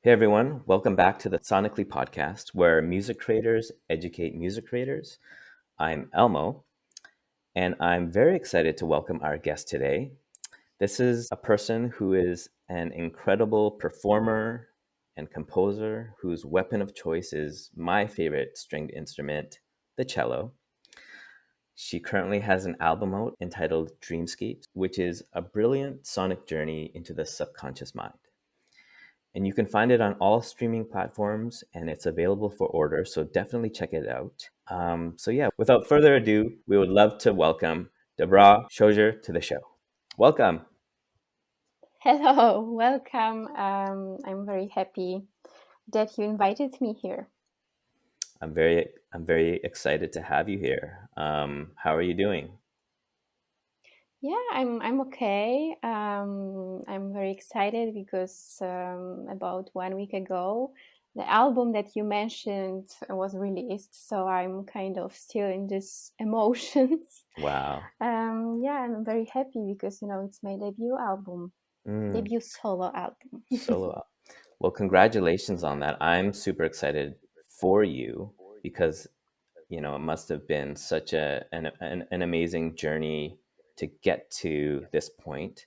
Hey everyone, welcome back to the Sonically podcast where music creators educate music creators. I'm Elmo, and I'm very excited to welcome our guest today. This is a person who is an incredible performer and composer whose weapon of choice is my favorite stringed instrument, the cello. She currently has an album out entitled Dreamscapes, which is a brilliant sonic journey into the subconscious mind. And you can find it on all streaming platforms and it's available for order. So definitely check it out. Without further ado, we would love to welcome Dobrawa Czocher to the show. Welcome. Hello, welcome. I'm very happy that you invited me here. I'm very excited to have you here. How are you doing? Yeah, I'm okay. I'm very excited because about 1 week ago, the album that you mentioned was released. So I'm kind of still in this emotions. Wow. Yeah, I'm very happy because it's my debut album, Mm, debut solo album. solo. Well, congratulations on that. I'm super excited for you because it must have been such an amazing journey to get to this point.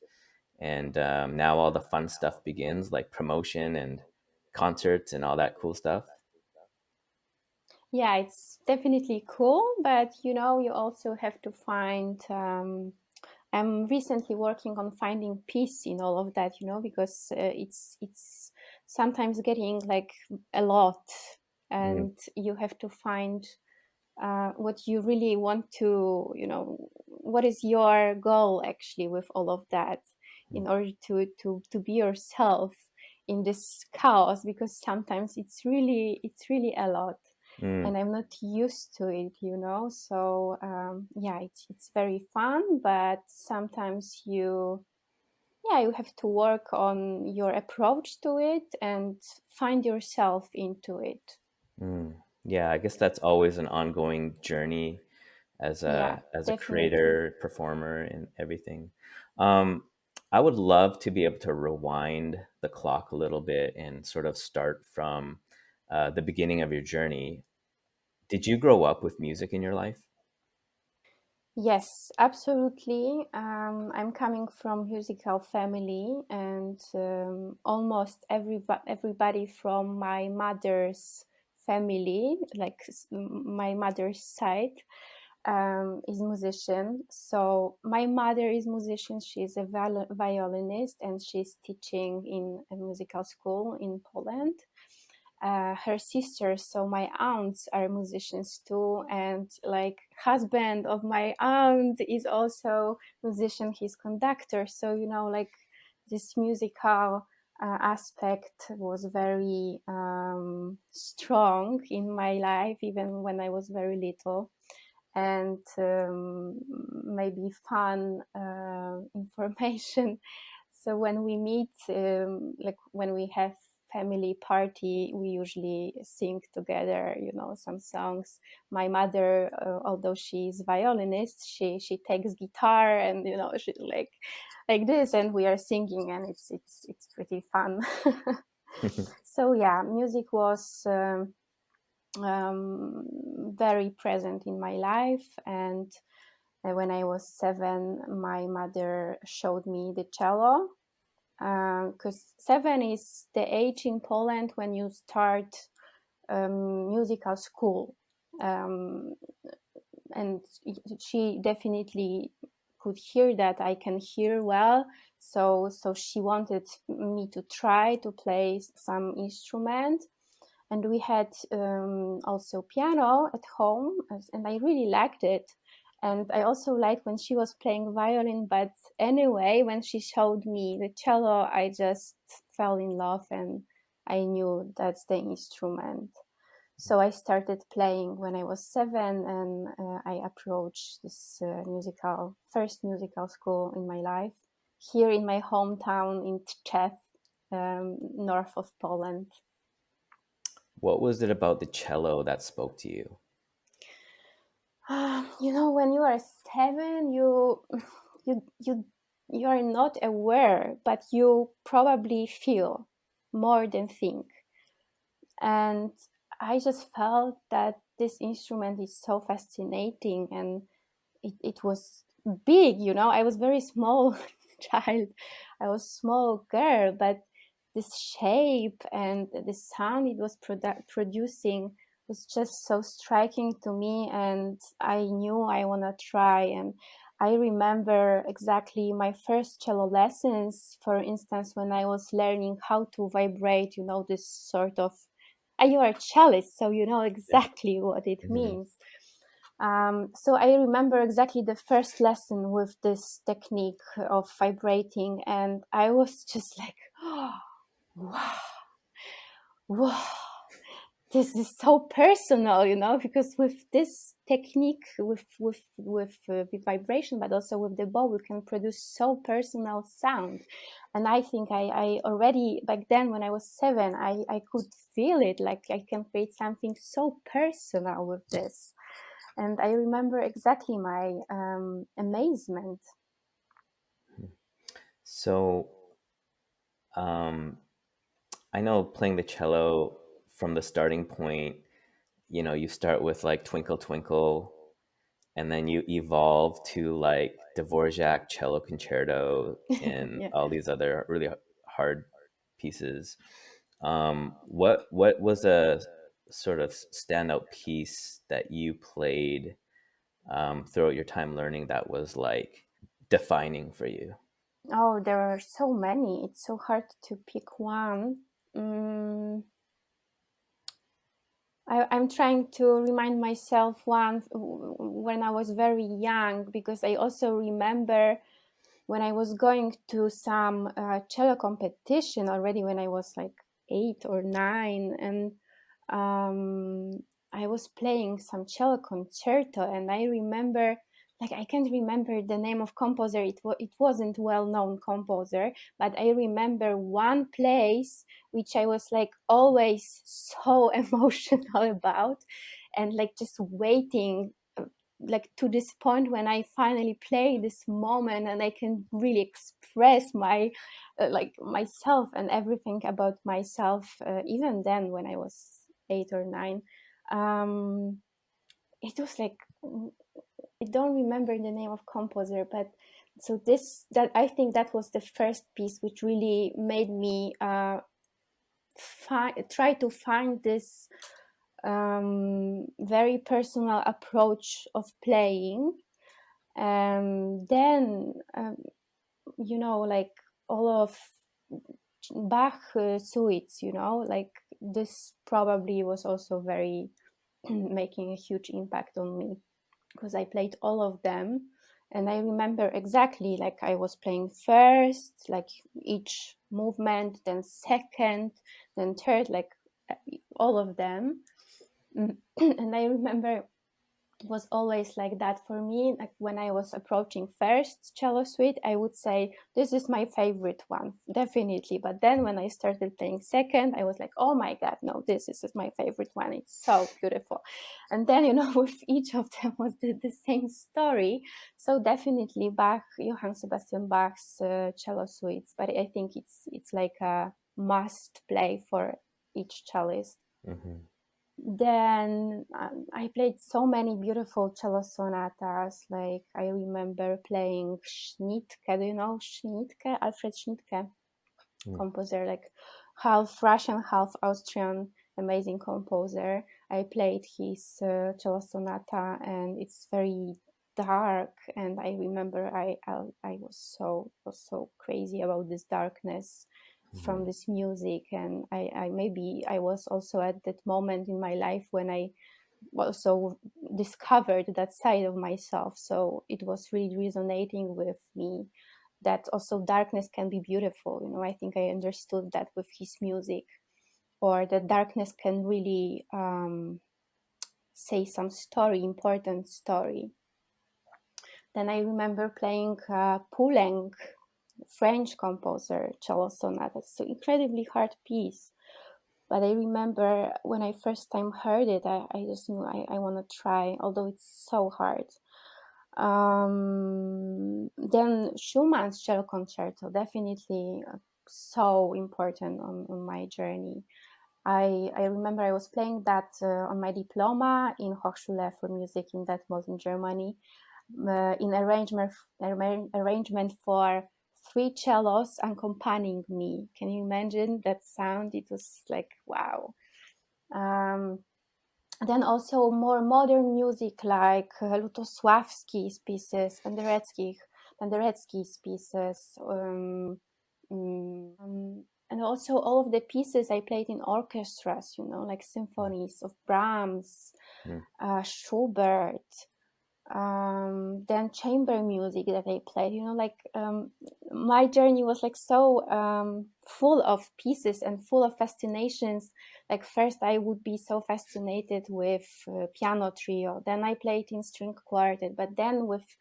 And now all the fun stuff begins, like promotion and concerts and all that cool stuff. Yeah, it's definitely cool, but you also have to find. I'm recently working on finding peace in all of that, because it's sometimes getting like a lot, Mm, and you have to find what you really want to, what is your goal actually with all of that, in order to be yourself in this chaos, because sometimes it's really a lot, mm, and I'm not used to it, so yeah, it's very fun, but sometimes you have to work on your approach to it and find yourself into it. mm. Yeah, I guess that's always an ongoing journey as Yeah, a definitely. creator, performer, and everything. Um, I would love to be able to rewind the clock a little bit and sort of start from the beginning of your journey. Did you grow up with music in your life? Yes, absolutely. I'm coming from musical family, and almost everybody from my mother's family, like my mother's side, is musician. So my mother is musician. She's a violinist, and she's teaching in a musical school in Poland. Her sisters, so my aunts, are musicians too, and like husband of my aunt is also musician. He's conductor, so like this musical aspect was very strong in my life, even when I was very little. And maybe fun information. So when we meet, like when we have family party, we usually sing together, some songs. My mother, although she's violinist, she takes guitar, and she like this, and we are singing, and it's pretty fun. So yeah, music was very present in my life. And when I was 7, my mother showed me the cello, because 7 is the age in Poland when you start musical school. Um, and she definitely could hear that I can hear well. So she wanted me to try to play some instrument. And we had also piano at home, and I really liked it. And I also liked when she was playing violin, but anyway, when she showed me the cello, I just fell in love, and I knew that's the instrument. So I started playing when I was 7, and I approached this first musical school in my life, here in my hometown in Tczew, north of Poland. What was it about the cello that spoke to you? When you are 7, you you are not aware, but you probably feel. more than think. And I just felt that this instrument is so fascinating, and it was big, you know. I was very small child, I was small girl, but this shape and the sound it was producing was just so striking to me, and I knew I want to try. And I remember exactly my first cello lessons, for instance, when I was learning how to vibrate, you know, this sort of, you are a cellist, so you know Yeah. exactly what it Hmm. means. So I remember exactly the first lesson with this technique of vibrating, and I was just like, oh, wow, wow, this is so personal, you know, because with this technique, with vibration, but also with the bow, we can produce so personal sound. And I think I already back then, when I was 7, I could feel it, like I can create something so personal with this. And I remember exactly my amazement. So um, I know playing the cello from the starting point, you know, you start with like Twinkle Twinkle, and then you evolve to like Dvorak cello concerto and Yeah. all these other really hard pieces. What was a sort of standout piece that you played throughout your time learning that was like defining for you? Oh, there are so many. It's so hard to pick one. Mm, I'm trying to remind myself one when I was very young, because I also remember when I was going to some cello competition already when I was like 8 or 9, and um, I was playing some cello concerto, and I remember, like, I can't remember the name of composer. It wasn't well known composer, but I remember one place which I was like always so emotional about, and like just waiting, like to this point when I finally play this moment and I can really express my like myself and everything about myself. Even then, when I was 8 or 9, um, it was like, I don't remember the name of composer, but so this, that I think that was the first piece which really made me try to find this very personal approach of playing. Then, you know, like all of Bach suites, you know, like this probably was also very making a huge impact on me, because I played all of them. And I remember exactly, like I was playing first, like each movement, then second, then third, like all of them. And I remember it was always like that for me. Like when I was approaching first cello suite, I would say this is my favorite one, definitely. But then when I started playing second, I was like, oh my god, no, this is my favorite one, it's so beautiful. And then, you know, with each of them was the same story. So definitely Bach, Johann Sebastian Bach's cello suites, but I think it's like a must play for each cellist. Hmm. Then I played so many beautiful cello sonatas. Like I remember playing Schnittke. Do you know Schnittke? Alfred Schnittke, Mm. composer, like half Russian, half Austrian, amazing composer. I played his cello sonata, and it's very dark. And I remember I was so crazy about this darkness from Mhm. this music. And I maybe I was also at that moment in my life when I also discovered that side of myself. So it was really resonating with me, that also darkness can be beautiful. You know, I think I understood that with his music, or that darkness can really say some story, important story. Then I remember playing Poulenc, French composer, cello sonata. So incredibly hard piece. But I remember when I first time heard it, I just knew I want to try, although it's so hard. Then Schumann's cello concerto, definitely so important on my journey. I remember I was playing that on my diploma in Hochschule for Music in Detmold in Germany, in arrangement for 3 cellos accompanying me. Can you imagine that sound? It was like, wow. Then also more modern music like Lutosławski's pieces, Penderecki's pieces, and also all of the pieces I played in orchestras, like symphonies of Brahms, Mm. Schubert, then chamber music that I played. My journey was like so full of pieces and full of fascinations. Like first I would be so fascinated with piano trio, then I played in string quartet, but then with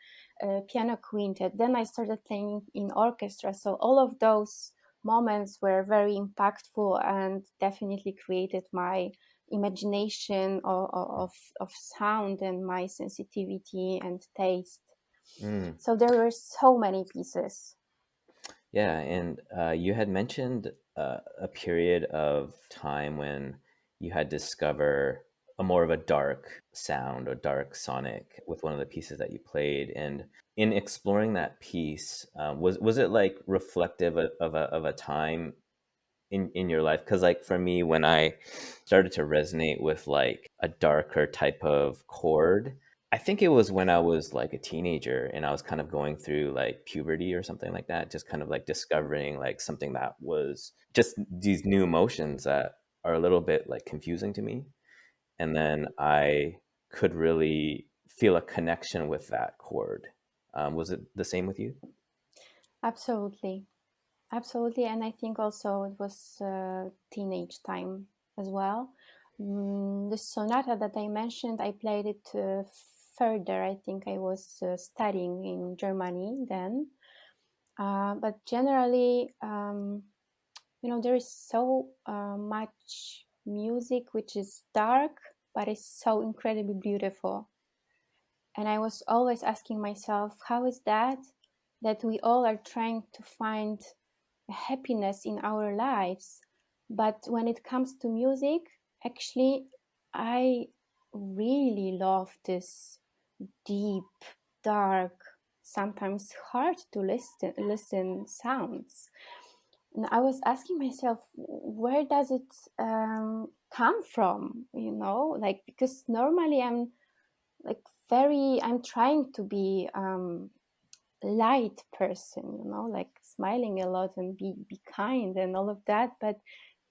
piano quintet, then I started playing in orchestra. So all of those moments were very impactful and definitely created my imagination of sound and my sensitivity and taste. Mm. So there were so many pieces. Yeah, and you had mentioned a period of time when you had discover a more of a dark sound or dark sonic with one of the pieces that you played. And in exploring that piece, was it like reflective of a time in your life? Because like for me, when I started to resonate with like a darker type of chord, I think it was when I was like a teenager and I was kind of going through like puberty or something like that, just kind of like discovering like something that was just these new emotions that are a little bit like confusing to me. And then I could really feel a connection with that chord. Was it the same with you? Absolutely. Absolutely. And I think also it was teenage time as well. The sonata that I mentioned, I played it further. I think I was studying in Germany then. But generally, there is so much music which is dark, but is so incredibly beautiful. And I was always asking myself, how is that we all are trying to find happiness in our lives, but when it comes to music, actually, I really love this deep, dark, sometimes hard to listen sounds. And I was asking myself, where does it come from? Like, because normally I'm like I'm trying to be light person, like smiling a lot and be kind and all of that. But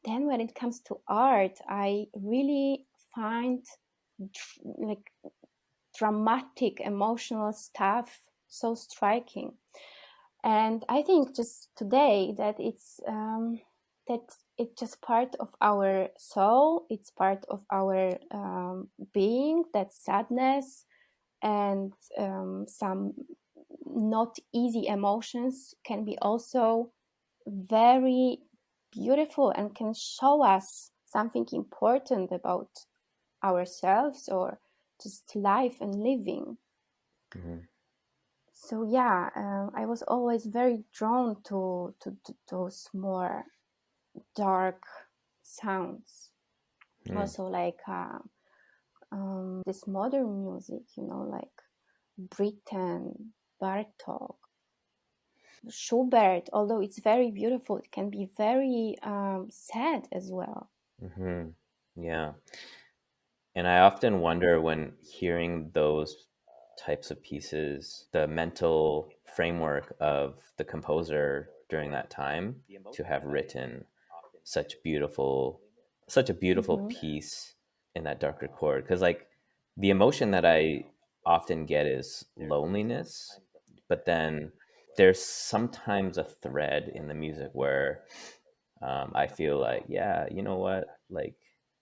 then when it comes to art, I really find like dramatic, emotional stuff so striking. And I think just today that it's just part of our soul. It's part of our being. That sadness and some not easy emotions can be also very beautiful and can show us something important about ourselves or just life and living. Mm-hmm. So yeah, I was always very drawn to those more dark sounds. Mm. Also like this modern music, like Britten, Bartok, Schubert, although it's very beautiful, it can be very sad as well. Mm-hmm. Yeah. And I often wonder when hearing those types of pieces, the mental framework of the composer during that time to have written such beautiful, such a beautiful Mm-hmm. piece in that darker chord. Because like the emotion that I often get is loneliness, but then there's sometimes a thread in the music where I feel like, yeah, you know what? Like,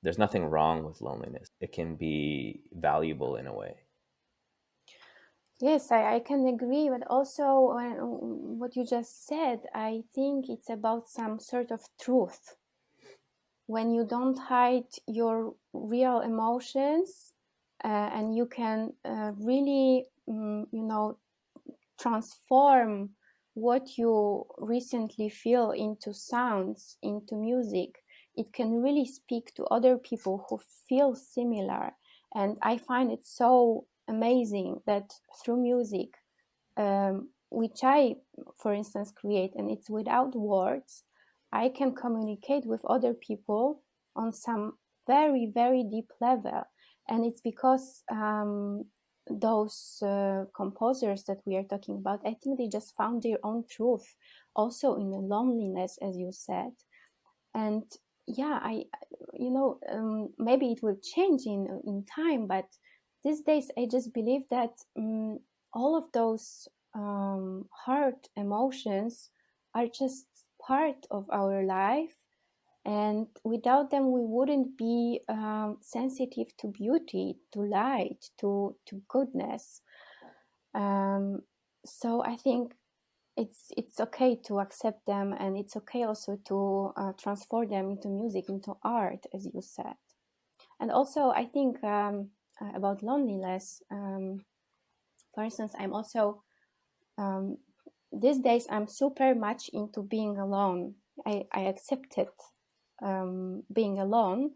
there's nothing wrong with loneliness. It can be valuable in a way. Yes, I can agree, but also what you just said, I think it's about some sort of truth. When you don't hide your real emotions and you can really, transform what you recently feel into sounds, into music, it can really speak to other people who feel similar. And I find it so amazing that through music, which I, for instance, create, and it's without words, I can communicate with other people on some very, very deep level. And it's because those composers that we are talking about, I think they just found their own truth, also in the loneliness, as you said. And yeah, maybe it will change in time, but these days I just believe that all of those hard emotions are just part of our life, and without them we wouldn't be sensitive to beauty, to light, to goodness. um, so I think it's okay to accept them, and it's okay also to transform them into music, into art, as you said. And also I think about loneliness, for instance, I'm also um, these days I'm super much into being alone. I accepted being alone,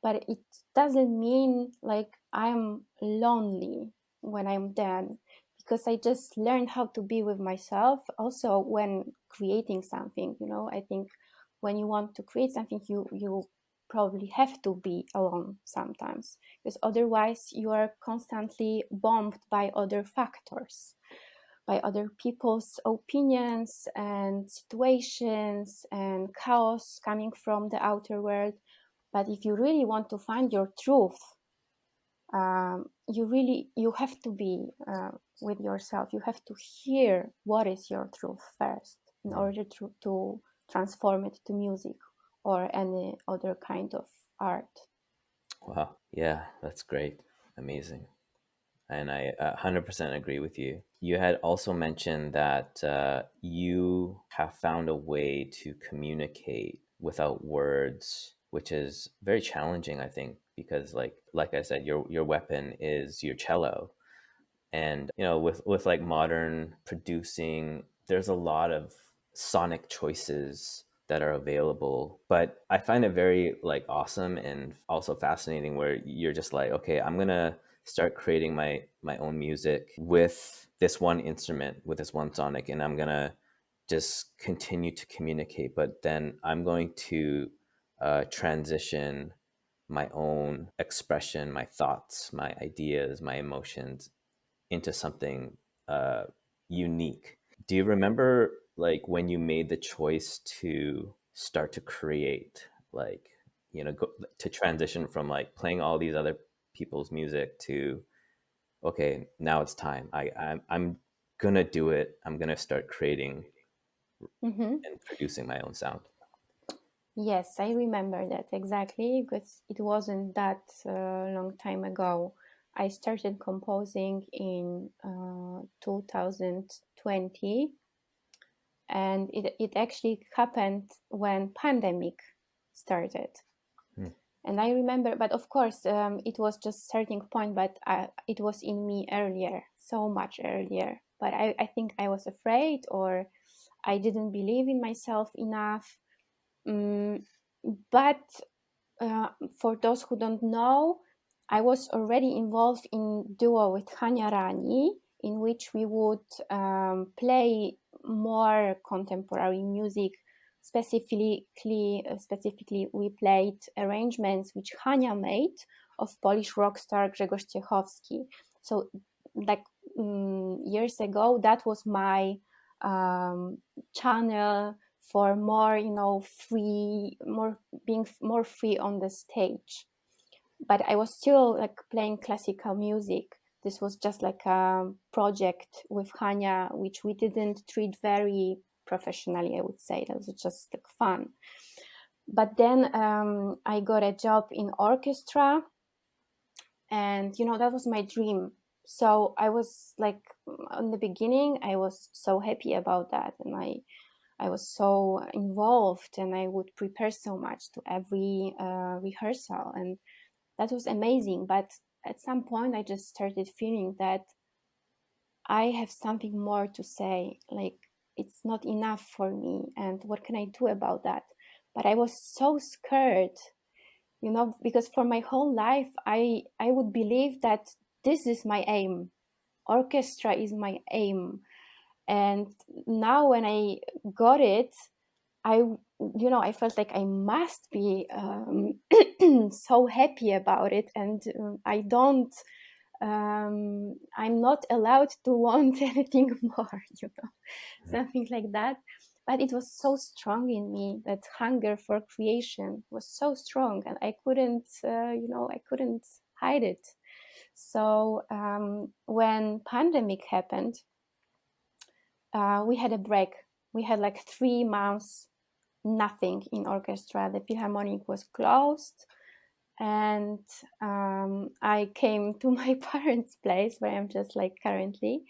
but it doesn't mean like I'm lonely when I'm done, because I just learned how to be with myself also when creating something. I think when you want to create something, you probably have to be alone sometimes, because otherwise you are constantly bombed by other factors, by other people's opinions and situations and chaos coming from the outer world. But if you really want to find your truth, you have to be with yourself. You have to hear what is your truth first in Mm. order to transform it to music or any other kind of art. Wow. Yeah, that's great. Amazing. And I 100% agree with you. You had also mentioned that you have found a way to communicate without words, which is very challenging, I think, because like I said, your weapon is your cello. And with like modern producing, there's a lot of sonic choices that are available, but I find it very like awesome and also fascinating where you're just like, okay, I'm gonna start creating my own music with this one instrument, with this one sonic, and I'm gonna just continue to communicate, but then I'm going to transition my own expression, my thoughts, my ideas, my emotions into something uh, unique. Do you remember like when you made the choice to start to create, like, to transition from like playing all these other people's music to, okay, now it's time. I'm gonna do it. I'm gonna start creating Hmm. and producing my own sound. Yes, I remember that exactly, because it wasn't that long time ago. I started composing in 2020, and it actually happened when pandemic started. Hmm. And I remember, but of course, it was just starting point, but it was in me earlier, so much earlier. But I think I was afraid, or I didn't believe in myself enough. Mm, but for those who don't know, I was already involved in duo with Hania Rani, in which we would play more contemporary music. Specifically, we played arrangements which Hania made of Polish rock star Grzegorz Ciechowski. So, like years ago, that was my channel for more, free, more being more free on the stage. But I was still like playing classical music. This was just like a project with Hania, which we didn't treat very professionally, I would say. That was just like fun. But then I got a job in orchestra, and that was my dream. So I was like, in the beginning, I was so happy about that, and I was so involved, and I would prepare so much to every rehearsal, and that was amazing. But at some point, I just started feeling that I have something more to say. Like, it's not enough for me, and what can I do about that? But I was so scared, because for my whole life I would believe that this is my aim, orchestra is my aim. And now when I got it, I felt like I must be so happy about it, and I'm not allowed to want anything more, something like that. But it was so strong in me, that hunger for creation was so strong, and I couldn't hide it. So when pandemic happened, we had a break. We had like 3 months, nothing in orchestra. The Philharmonic was closed, and I came to my parents' place, where I'm just like currently.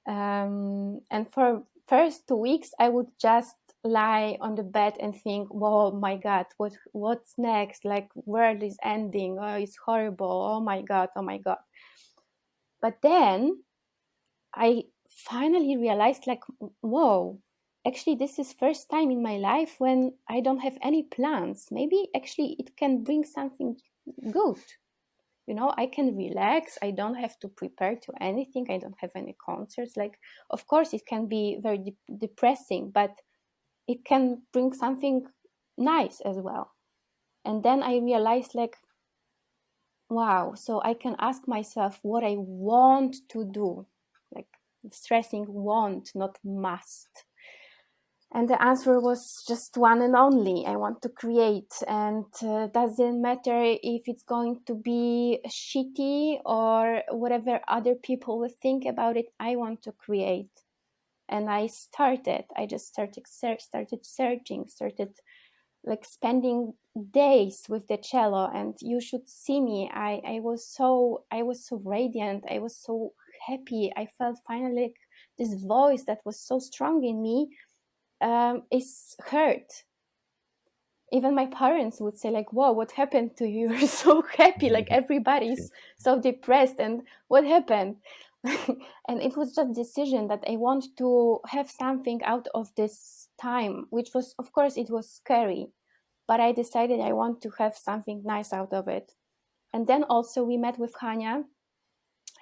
And for first 2 weeks, I would just lie on the bed and think, "Whoa, my God, what's next? Like, world is ending. Oh, it's horrible. Oh my God, oh my God." But then I finally realized, like, whoa, actually, this is first time in my life when I don't have any plans. Maybe actually it can bring something good. I can relax. I don't have to prepare to anything. I don't have any concerts. Like, of course, it can be very depressing, but it can bring something nice as well. And then I realized, like, wow, so I can ask myself what I want to do, like stressing want, not must. And the answer was just one and only: I want to create. And doesn't matter if it's going to be shitty or whatever other people will think about it. I want to create. And I just started searching, started like spending days with the cello. And you should see me. I was so radiant. I was so happy. I felt finally like this voice that was so strong in me is heard. Even my parents would say, like, "Whoa, what happened to you? You're so happy, like everybody's so depressed, and what happened?" And it was just decision that I want to have something out of this time, which was, of course, it was scary, but I decided I want to have something nice out of it. And then also we met with Hania,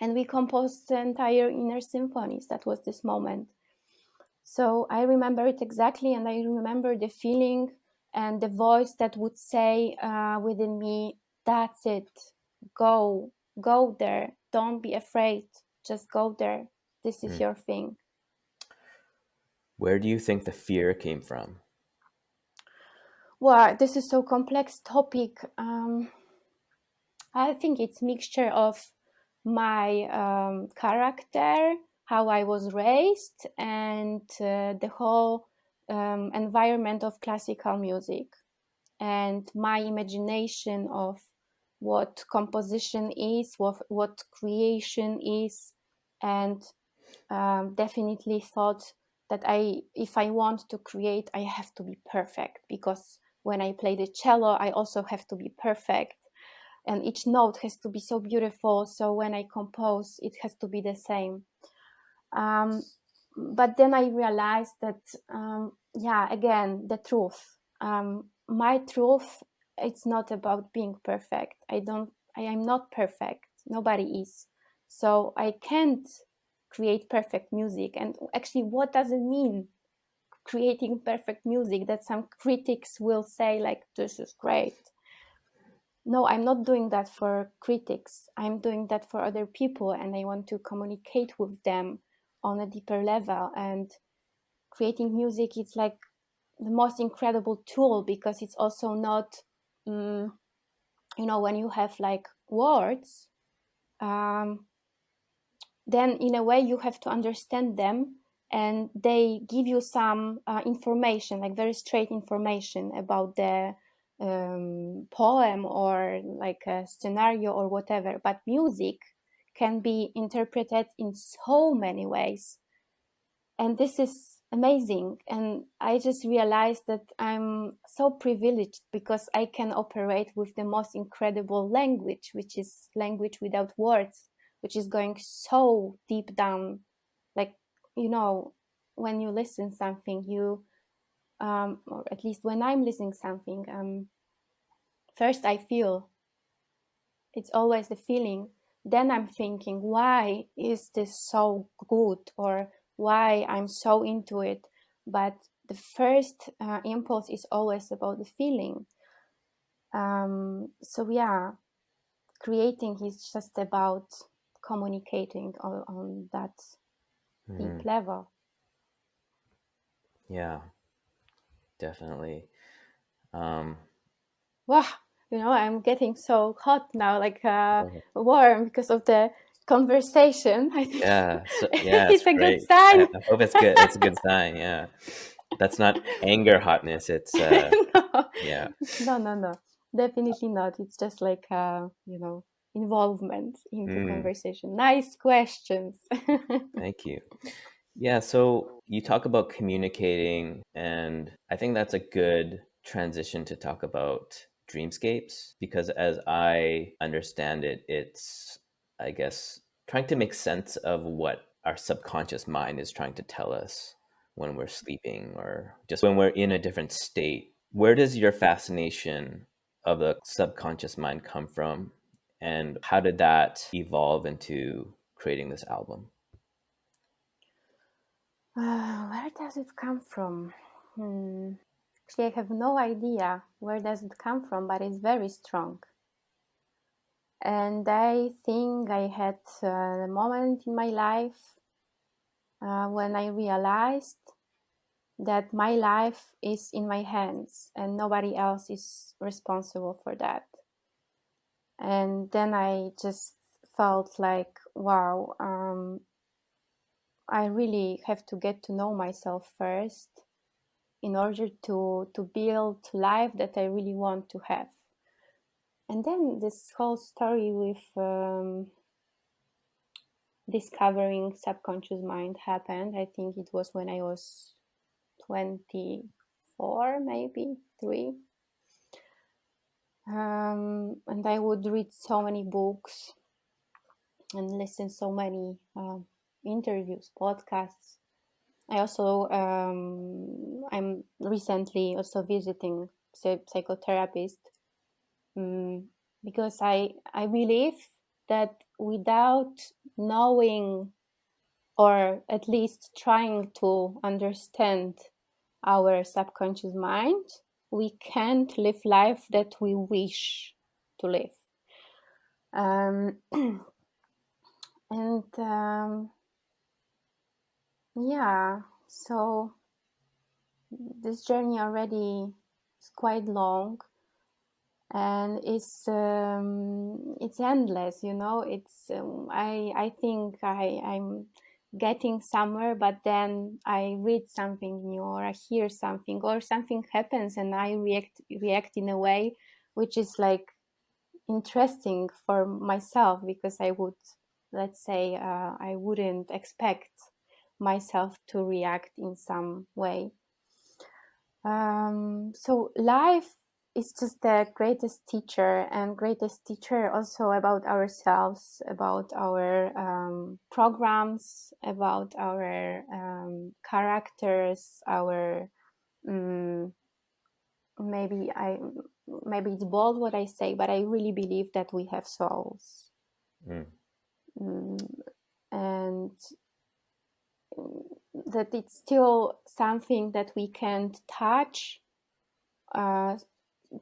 and we composed the entire Inner Symphonies. That was this moment. So I remember it exactly, and I remember the feeling and the voice that would say within me, "That's it. Go there. Don't be afraid. Just go there. This is your thing." Where do you think the fear came from? Well, this is so complex topic. I think it's mixture of my character, how I was raised, and the whole environment of classical music, and my imagination of what composition is, what creation is, and definitely thought that if I want to create, I have to be perfect, because when I play the cello, I also have to be perfect, and each note has to be so beautiful. So when I compose, it has to be the same. Um, but then I realized that, again, the truth. My truth, it's not about being perfect. I am not perfect. Nobody is. So I can't create perfect music. And actually, what does it mean, creating perfect music? That some critics will say, like, "This is great." No, I'm not doing that for critics. I'm doing that for other people, and I want to communicate with them on a deeper level. And creating music, it's like the most incredible tool, because it's also not, when you have like words, then in a way you have to understand them, and they give you some information, like very straight information about the poem or like a scenario or whatever. But music can be interpreted in so many ways, and this is amazing. And I just realized that I'm so privileged, because I can operate with the most incredible language, which is language without words, which is going so deep down, like, you know when you listen something, you or at least when I'm listening something, first I feel, it's always the feeling. Then I'm thinking, why is this so good, or why I'm so into it? But the first impulse is always about the feeling. So yeah, creating is just about communicating on that deep Hmm. level. Yeah, definitely. Um, Wow, I'm getting so hot now, like oh, warm because of the conversation. I think yeah, so yeah, it's it's a good great. sign. I hope it's good. It's a good sign. Yeah, that's not anger hotness. It's No, yeah. no, definitely not. It's just like involvement into Mm, conversation. Nice questions. thank you. Yeah, so you talk about communicating, and I think that's a good transition to talk about dreamscapes because, as I understand it, it's, I guess, trying to make sense of what our subconscious mind is trying to tell us when we're sleeping or just when we're in a different state. Where does your fascination of the subconscious mind come from, and how did that evolve into creating this album? Where does it come from? Hmm. Actually, I have no idea where does it come from, but it's very strong. And I think I had a moment in my life when I realized that my life is in my hands and nobody else is responsible for that. And then I just felt like, wow, I really have to get to know myself first in order to build life that I really want to have. And then this whole story with discovering subconscious mind happened. I think it was when I was 24, maybe 3. And I would read so many books and listen so many interviews, podcasts. I also I'm recently also visiting psychotherapist, because I believe that without knowing, or at least trying to understand our subconscious mind, we can't live life that we wish to live. Um, and yeah, so this journey already is quite long, and it's endless. It's I think I'm getting somewhere, but then I read something new, or I hear something, or something happens and I react in a way which is like interesting for myself, because I would, let's say, I wouldn't expect myself to react in some way. So life is just the greatest teacher, and greatest teacher also about ourselves, about our programs, about our characters, our um, maybe I maybe it's bold what I say, but I really believe that we have souls, Mm, and that it's still something that we can't touch. Uh,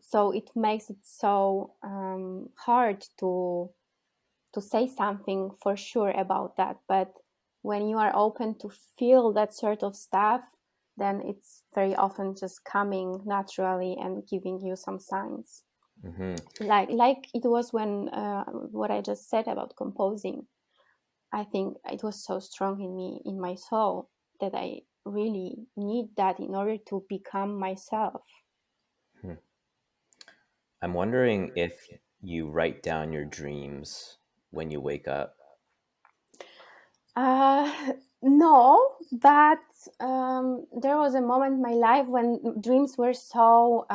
so it makes it so hard to say something for sure about that. But when you are open to feel that sort of stuff, then it's very often just coming naturally and giving you some signs. hmm. Like it was when what I just said about composing. I think it was so strong in me, in my soul, that I really need that in order to become myself. I'm wondering if you write down your dreams when you wake up. No, but there was a moment in my life when dreams were so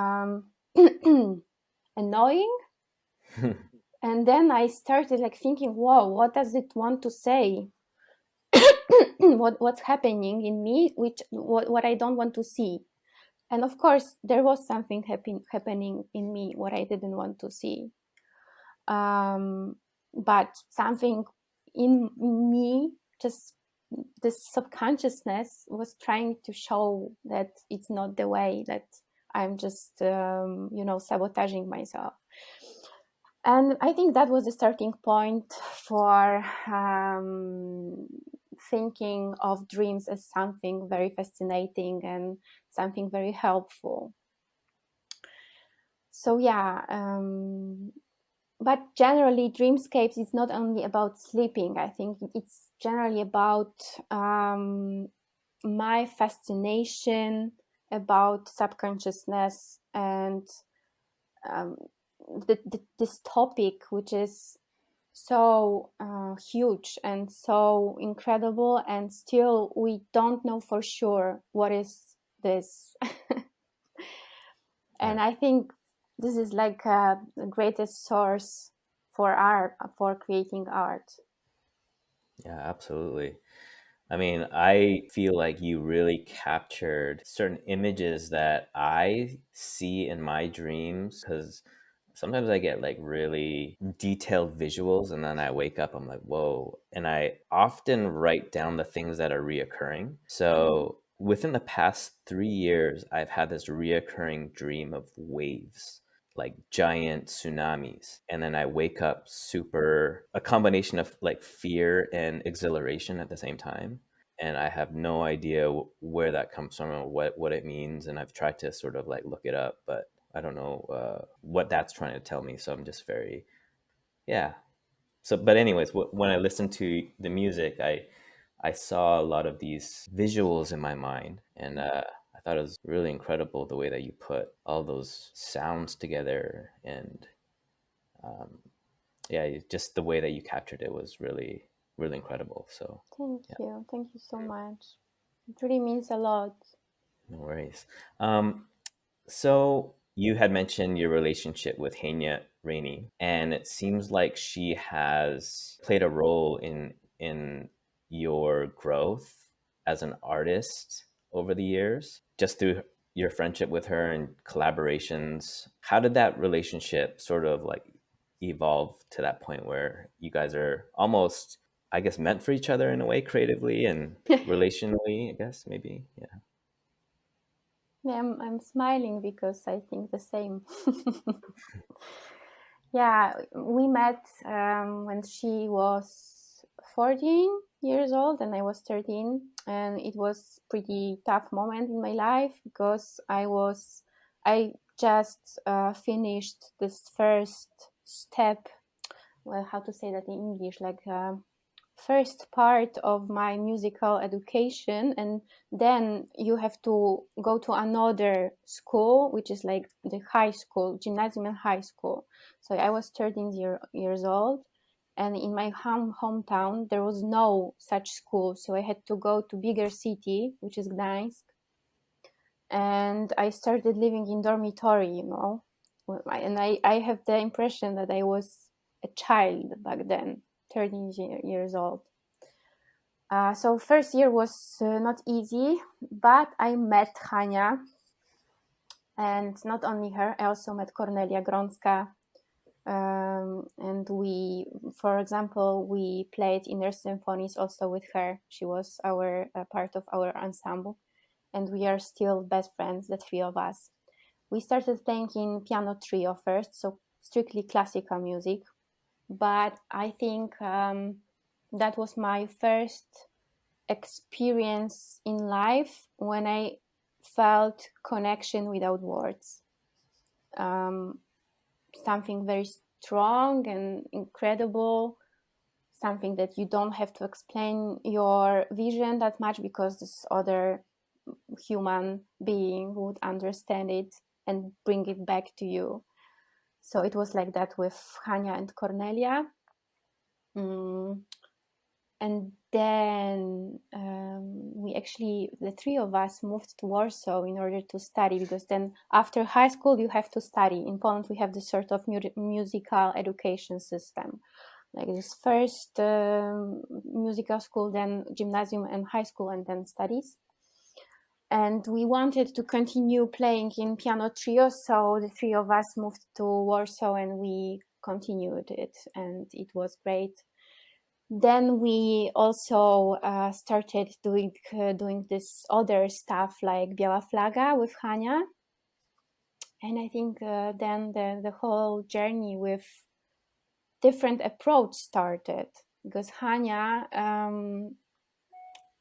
annoying, and then I started like thinking, "Whoa, what does it want to say?" what's happening in me, which what I don't want to see. And of course, there was something happening in me what I didn't want to see. But something in me, just this subconsciousness, was trying to show that it's not the way, that I'm just, sabotaging myself. And I think that was the starting point for thinking of dreams as something very fascinating and something very helpful. So yeah, but generally dreamscapes is not only about sleeping. I think it's generally about my fascination about subconsciousness and this topic, which is so huge and so incredible, and still we don't know for sure what is this. And I think this is like the greatest source for art, for creating art. Yeah, absolutely. I mean, I feel like you really captured certain images that I see in my dreams, because sometimes I get like really detailed visuals and then I wake up, I'm like, whoa. And I often write down the things that are reoccurring. So within the past 3 years, I've had this reoccurring dream of waves, like giant tsunamis. And then I wake up super, a combination of like fear and exhilaration at the same time. And I have no idea where that comes from or what it means. And I've tried to sort of like look it up, but I don't know what that's trying to tell me. So I'm just very, yeah. So, but anyways, when I listened to the music, I saw a lot of these visuals in my mind, and I thought it was really incredible the way that you put all those sounds together, and um, yeah, just the way that you captured it was really, really incredible. So, Thank yeah, you. Thank you so much. It really means a lot. no worries. So you had mentioned your relationship with Hania Rani, and it seems like she has played a role in your growth as an artist over the years, just through your friendship with her and collaborations. How did that relationship sort of like evolve to that point where you guys are almost, I guess, meant for each other in a way, creatively and relationally, I guess, maybe? Yeah. Yeah, I'm smiling because I think the same. Yeah, we met when she was 14 years old and I was 13, and it was pretty tough moment in my life because I just finished this first step. Well, how to say that in English? Like first part of my musical education, and then you have to go to another school, which is like the high school, gymnasium and high school. So I was 13 years old, and in my hometown there was no such school, so I had to go to bigger city, which is Gdańsk, and I started living in dormitory, and I have the impression that I was a child back then, 13 years old. So first year was not easy, but I met Hania, and not only her, I also met Kornelia Grącka, and we, for example, we played Inner Symphonies also with her. She was our part of our ensemble, and we are still best friends, the three of us. We started playing in piano trio first, so strictly classical music, but I think that was my first experience in life when I felt connection without words. Um, Something very strong and incredible, something that you don't have to explain your vision that much because this other human being would understand it and bring it back to you. So it was like that with Hania and Cornelia. Mm, and then we actually, the three of us, moved to Warsaw in order to study, because then after high school you have to study. In Poland we have this sort of musical education system, like this first musical school, then gymnasium and high school, and then studies. And we wanted to continue playing in piano trio, so the three of us moved to Warsaw and we continued it, and it was great. Then we also started doing this other stuff like Biała Flaga with Hania, and I think then the whole journey with different approach started, because Hania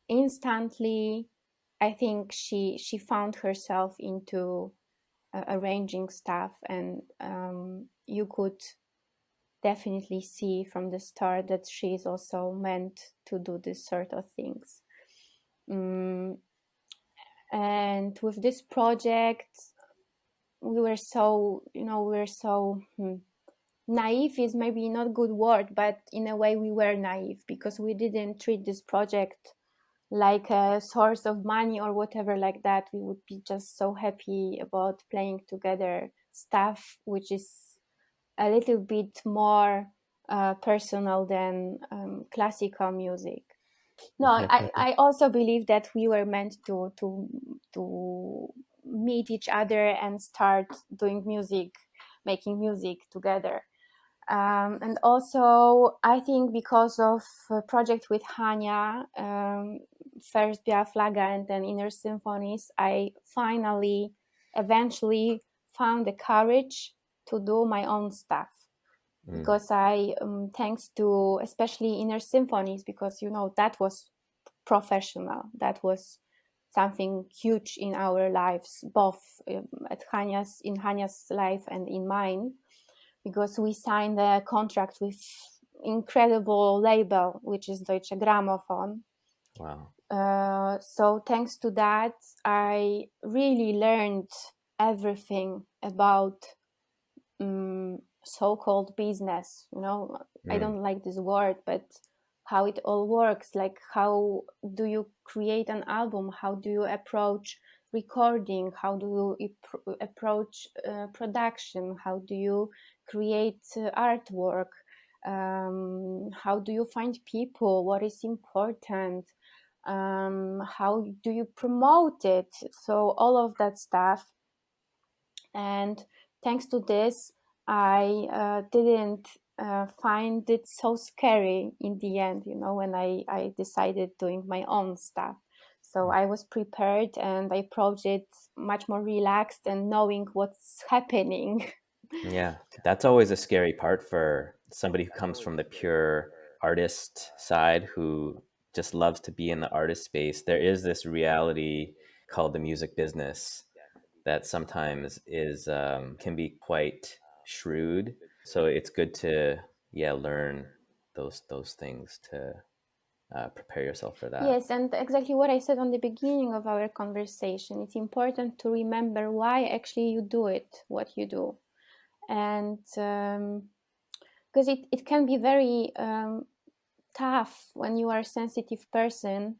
instantly, I think she found herself into arranging stuff, and you could definitely see from the start that she is also meant to do this sort of things. And with this project, we were so, naive is maybe not a good word, but in a way we were naive, because we didn't treat this project like a source of money or whatever like that. We would be just so happy about playing together stuff which is a little bit more personal than classical music. No, I also believe that we were meant to meet each other and start doing music, making music together. And also, I think because of a project with Hania, first Biała Flaga and then Inner Symphonies, I finally, eventually found the courage to do my own stuff. Because I, thanks to especially Inner Symphonies, because, that was professional. That was something huge in our lives, both in Hania's life and in mine, because we signed a contract with incredible label, which is Deutsche Grammophon. Wow. So thanks to that, I really learned everything about so-called business. I don't like this word, but how it all works. Like, how do you create an album? How do you approach recording? How do you approach production? How do you create artwork? How do you find people? What is important? How do you promote it? So all of that stuff. And thanks to this, I didn't find it so scary in the end, when I decided doing my own stuff. So I was prepared and I approached it much more relaxed and knowing what's happening. Yeah, that's always a scary part for somebody who comes from the pure artist side, who just loves to be in the artist space. There is this reality called the music business that sometimes is can be quite shrewd. So it's good to learn those things to prepare yourself for that. Yes, and exactly what I said on the beginning of our conversation. It's important to remember why actually you do it, what you do. And because it can be very tough when you are a sensitive person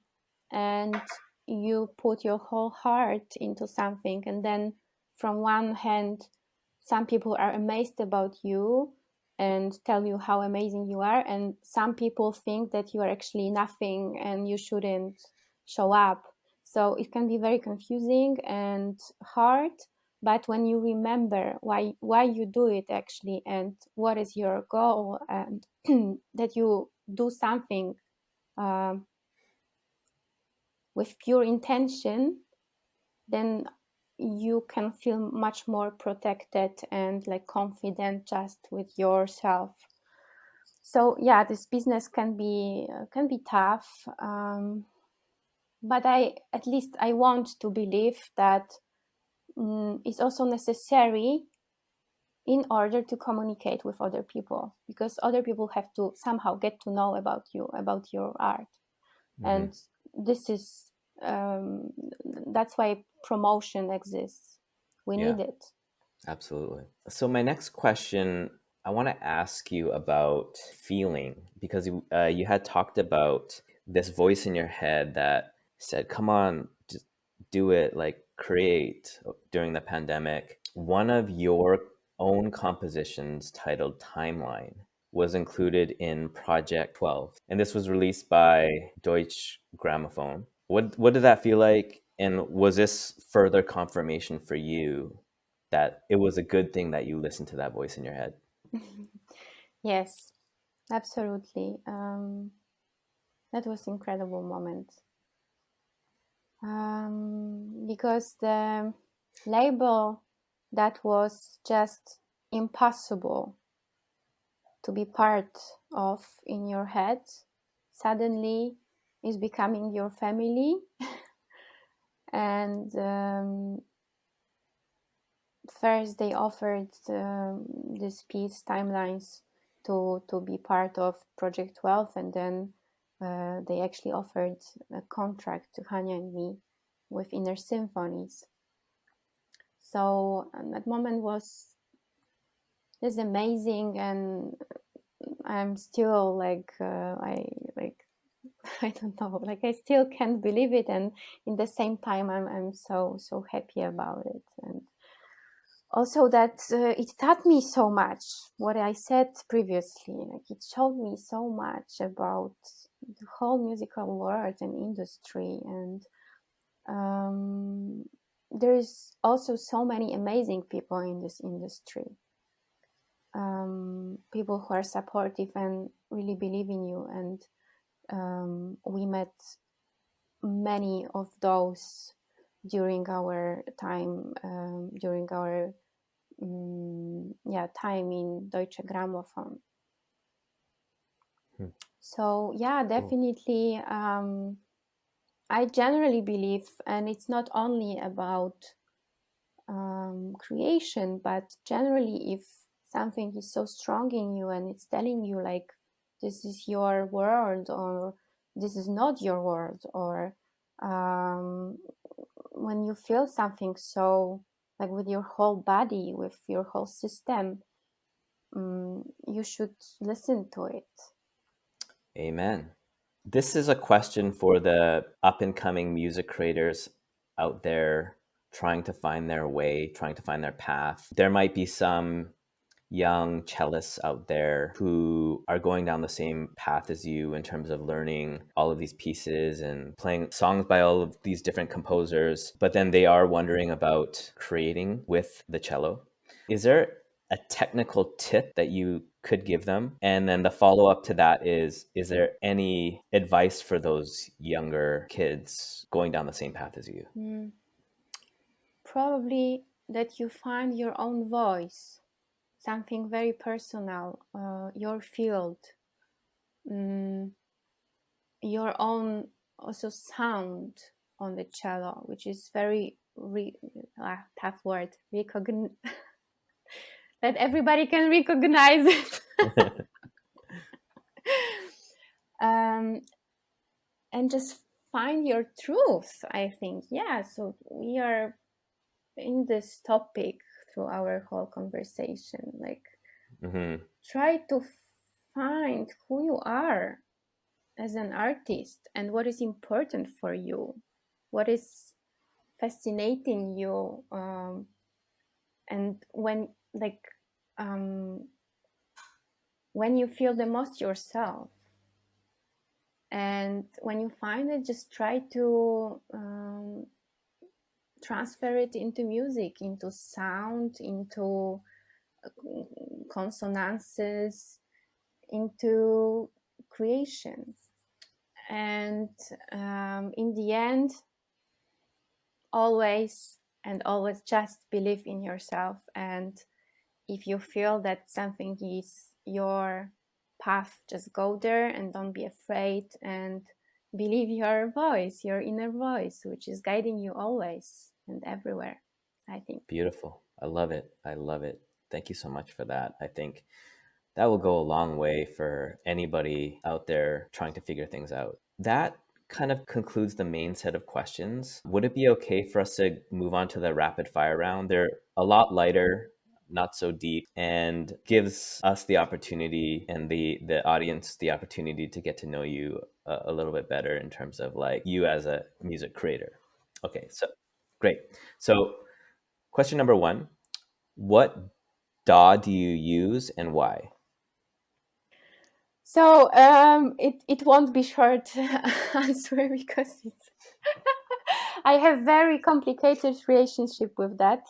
and you put your whole heart into something, and then from one hand some people are amazed about you and tell you how amazing you are, and some people think that you are actually nothing and you shouldn't show up. So it can be very confusing and hard, but when you remember why you do it actually, and what is your goal, and that you do something um, with pure intention, then you can feel much more protected and like confident just with yourself. So yeah, this business can be tough, but I want to believe that it's also necessary in order to communicate with other people, because other people have to somehow get to know about you, about your art. Hmm. And this is that's why promotion exists. We Yeah, need it. absolutely. So my next question, I want to ask you about feeling, because you had talked about this voice in your head that said, "Come on, just do it, like create." During the pandemic, one of your own compositions titled "Timeline." was included in Project 12, and this was released by Deutsche Grammophon. What did that feel like? And was this further confirmation for you that it was a good thing that you listened to that voice in your head? Yes, absolutely. That was incredible moment. Because the label that was just impossible to be part of in your head suddenly is becoming your family. And first they offered these piece timelines to be part of Project 12, and then they actually offered a contract to Hania and me with Inner Symphonies. So that moment was just amazing, and I'm still like I don't know, like I still can't believe it, and in the same time I'm so happy about it. And also that it taught me so much what I said previously. Like it showed me so much about the whole musical world and industry. And there's also so many amazing people in this industry, people who are supportive and really believe in you. And we met many of those during our time, during our time in Deutsche Grammophon. So yeah, Cool. definitely. I generally believe, and it's not only about creation, but generally, if something is so strong in you and it's telling you like this is your world or this is not your world, or when you feel something so like with your whole body, with your whole system, you should listen to it. Amen. This is a question for the up and coming music creators out there trying to find their way, trying to find their path. There might be some young cellists out there who are going down the same path as you in terms of learning all of these pieces and playing songs by all of these different composers, but then they are wondering about creating with the cello. Is there a technical tip that you could give them? And then the follow up to that is there any advice for those younger kids going down the same path as you? Probably that you find your own voice, something very personal, your field, your own also sound on the cello, which is very tough word, that everybody can recognize it. um, and just find your truth, I think. Yeah, so we are in this topic through our whole conversation, like Mm-hmm. try to find who you are as an artist and what is important for you, what is fascinating you, and um, when you feel the most yourself. And when you find it, just try to transfer it into music, into sound, into consonances, into creation. And in the end, always and always just believe in yourself. And if you feel that something is your path, just go there and don't be afraid, and believe your voice, your inner voice, which is guiding you always and everywhere, I think. Beautiful. I love it. I love it. Thank you so much for that. I think that will go a long way for anybody out there trying to figure things out. That kind of concludes the main set of questions. Would it be okay for us to move on to the rapid fire round? They're a lot lighter, not so deep, and gives us the opportunity and the audience the opportunity to get to know you a little bit better in terms of like you as a music creator. Okay, so great. So question number one, what DAW do you use and why? So it won't be short answer because it's I have very complicated relationship with that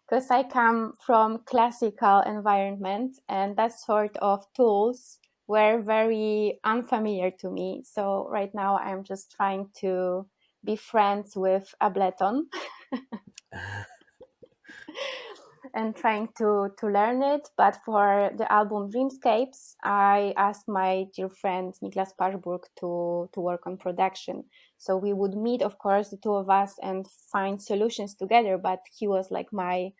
because I come from classical environment and that sort of tools were very unfamiliar to me. So right now I'm just trying to be friends with Ableton and trying to learn it. But for the album Dreamscapes, I asked my dear friend Niklas Parsburg to work on production. So we would meet, of course, the two of us and find solutions together. But he was like my,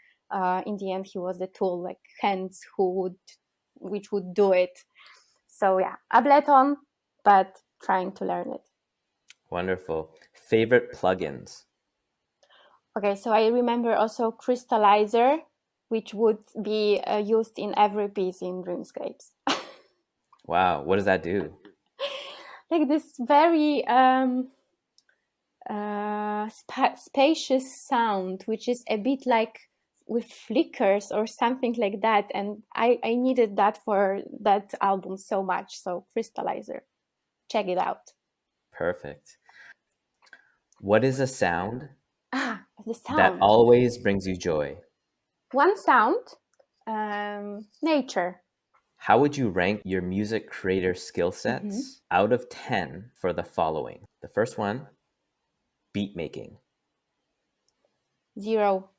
in the end, he was the tool, like hands which would do it. So yeah, Ableton, but trying to learn it. Wonderful. Favorite plugins? Okay, so I remember also Crystallizer, which would be used in every piece in Dreamscapes. Wow, what does that do? Like this very spacious sound, which is a bit like with flickers or something like that. And I needed that for that album so much. So Crystallizer, check it out. Perfect. What is a sound The that sound. always brings you joy? One sound, nature. How would you rank your music creator skill Mm-hmm. sets out of 10 for the following? The first one, beat making. 0.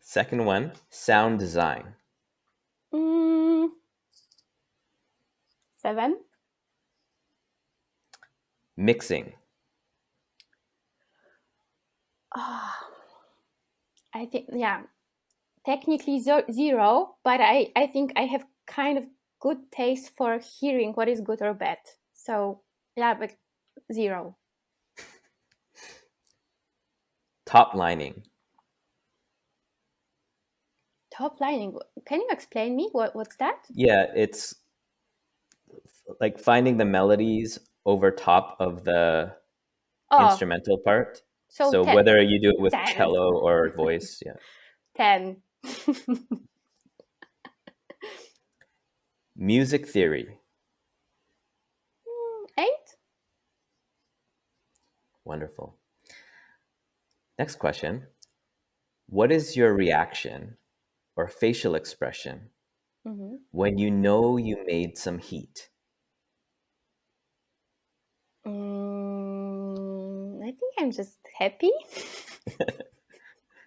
Second one, sound design. Mm, 7. Mixing. Oh, I think, yeah, technically 0, but I think I have kind of good taste for hearing what is good or bad. So, yeah, but 0. Top lining. Top lining. Can you explain me what's that? Yeah, it's like finding the melodies over top of the Oh, instrumental part. so So whether you do it with 10. cello or voice, yeah. 10. Music theory. 8. Wonderful. Next question. What is your reaction or facial expression Mm-hmm. when you know you made some heat? I think I'm just happy.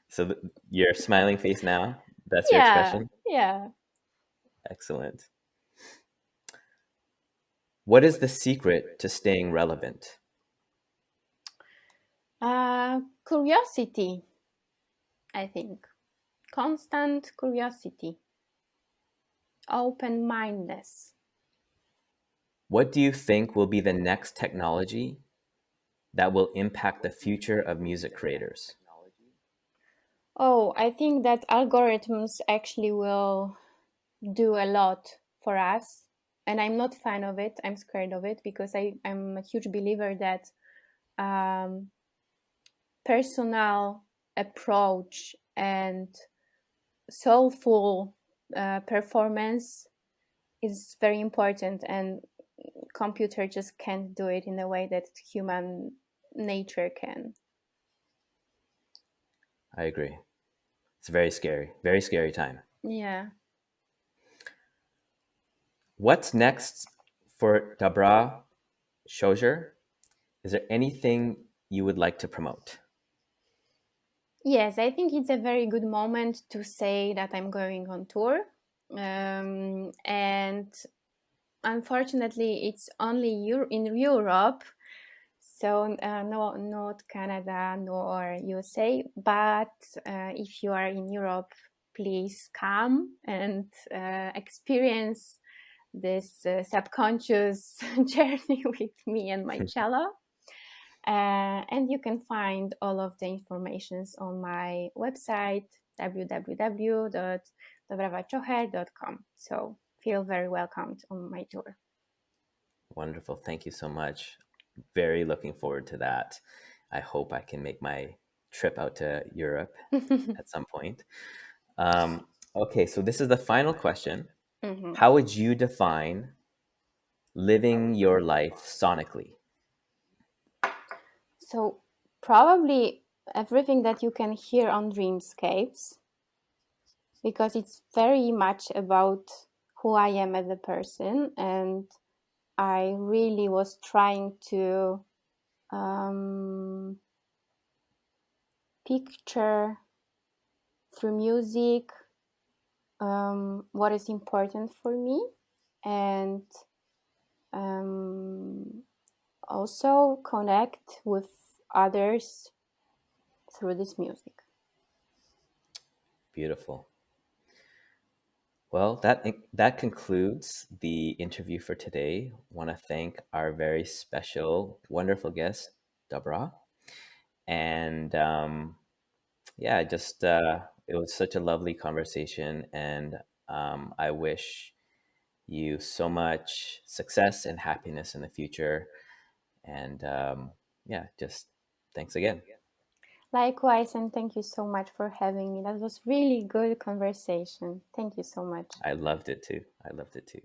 So your smiling face now, that's your Yeah, expression? yeah. Excellent. What is the secret to staying relevant? Curiosity, I think. Constant curiosity, open mindedness. What do you think will be the next technology that will impact the future of music creators? Oh, I think that algorithms actually will do a lot for us. And I'm not fan of it. I'm scared of it because I'm a huge believer that um, personal approach and soulful performance is very important. And computer just can't do it in a way that human nature can. I agree. It's very scary time. Yeah. What's next for Dobrawa Czocher? Is there anything you would like to promote? Yes, I think it's a very good moment to say that I'm going on tour. And unfortunately, it's only in Europe. So no, not Canada nor USA. But if you are in Europe, please come and experience this subconscious journey with me and my cello. And you can find all of the informations on my website, www.dobrawaCzocher.com. So feel very welcomed on my tour. Wonderful. Thank you so much. Very looking forward to that. I hope I can make my trip out to Europe at some point. Um, Okay, so this is the final question. Mhm. How would you define living your life sonically? So probably everything that you can hear on Dreamscapes, because it's very much about who I am as a person, and I really was trying to picture through music what is important for me, and um, also connect with others through this music. Beautiful. Well, that concludes the interview for today. Want to thank our very special, wonderful guest, Dobra, and yeah, just it was such a lovely conversation, and I wish you so much success and happiness in the future. And yeah, just thanks again. Likewise, and thank you so much for having me. That was really good conversation. Thank you so much. I loved it too. I loved it too.